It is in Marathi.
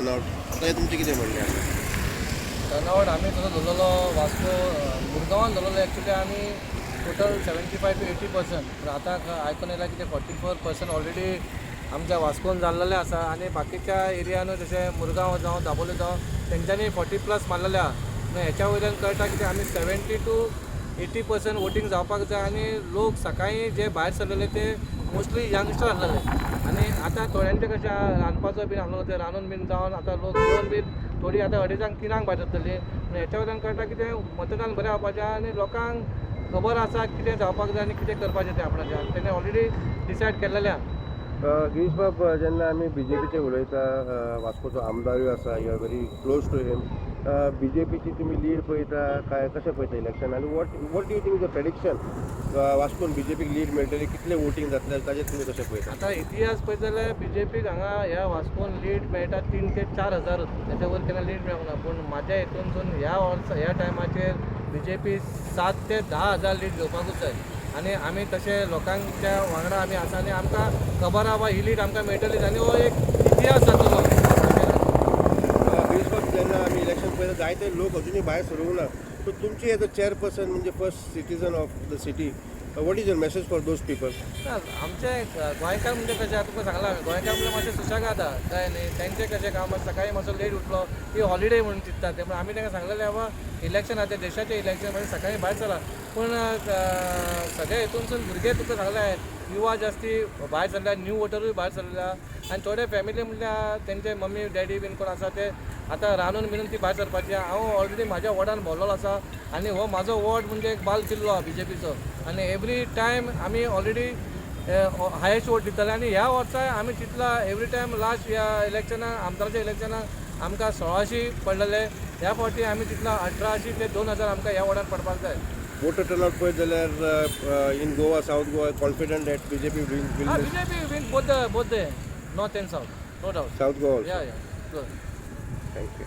टर्नआउट आता तुमचे कितें म्हणणें आसा? टर्नआउट आम्ही तसो धरलेलो वास्को मुरगांवान धरलेलो एक्चुली आम्ही टोटल 75 to 80%. पण आता आयकून येयला की ते 44% ऑलरेडी आमच्या वास्कोन जाल्लेले आसा आनी बाकीच्या एरियान जशें मुरगांव जावं दाबोळे जावं तेंच्यांनी 40+ मारलेले आहा. हेच्या वयल्यान कळटा की आमी 70 to 80% वोटींग जावपाक जाय आनी लोक सकाळीं जे भायर सरलेले ते मोस्टली यंगस्टर आसलेले आनी आतां थोड्यांचे कशें आहा रांदपाचो बीन आसलो ते रांदून बीन जावन आतां लोक जेवण बीन थोडी आतां 2:30-3 भायर सरतली. हेच्या वयल्यान कळटा की तें मतदान बरें जावपाचें आनी लोकांक खबर आसा कितें जावपाक जाय आनी कितें करपाचें तें आपणाचें तेणें ऑलरेडी डिसायड केल्लेलें आहा. गिरीश बाब, जेन्ना आमी BJPचे उलयता, वास्कोचो आमदारूय आसा, you are very close to him. BJPची तुमी लीड पळयता काय कशें पळयता इलेक्शन आनी what do you think the prediction वास्कोन BJPक लीड मेळटली, कितलें वोटींग जातलें ताजेर तुमी कशें पळयता? आतां इतिहास पळयत जाल्यार BJPक हांगा ह्या वास्कोन लीड मेळटा 3 ते 4 हजार. तेच्या वयर केन्ना लीड मेळूंक ना. पूण म्हाज्या हितूनसून ह्या टायमाचेर BJP 7 ते 10 हजार लीड घेवपाकूच जाय आनी आमी तशें लोकांच्या वांगडा आमी आसा आनी आमकां खबर आहा बा ही लीड आमकां मेळटलीच आनी हो एक इतिहास जातलो. गिरीश बाब, जेन्ना आमी इलेक्शन पळयता जायते लोक अजुनूय भायर सरूंक ना. सो तुमची एज अ चेअरपर्सन म्हणजे first citizen of the city, what is your message for those people? आमचे गोंयकार म्हणजे कशें आतां तुका सांगलां गोंयकार म्हणजे मातशें सुशेगाद आहा काय न्ही. तेंचें कशें काम सकाळीं मातसो लेट उठलो की हॉलिडे म्हणून चिंतता. त्यामुळे आमी तांकां सांगलेलें बाबा इलेक्शन आतां देशाचें इलेक्शन म्हणजे सकाळीं भायर चला. पूण सगळे हितूनसून भुरगे तुका सांगलें युवा जास्ती भायर सरल्या, न्यू वोटरूय भायर सरल्या आनी थोडे फॅमिली म्हणल्यार तेंचे मम्मी डॅडी बीन कोण आसा ते आतां रांदून बिनून ती भायर सरपाची. हांव ऑलरेडी म्हाज्या वॉर्डान भोंवलेलो आसा आनी हो म्हाजो वॉर्ड म्हणजे एक बाल किल्लो आहा BJPचो आनी एवरी टायम आमी ऑलरेडी हायेस्ट वोट दिताले आनी ह्या वर्सा आमी चिंतला एवरी टायम लास्ट ह्या इलेक्शनाक आमदाराच्या इलेक्शनाक आमकां 1600 पडलेले. ह्या फावटी आमी चिंतला 1800 ते 2000 आमकां ह्या वॉर्डान पडपाक जाय. वोटर टर्नआउट पळयत जाल्यार in Goa, south Goa, confident that BJP will BJP win both the north and south, no doubt. South Goa. Yeah, good. Thank you.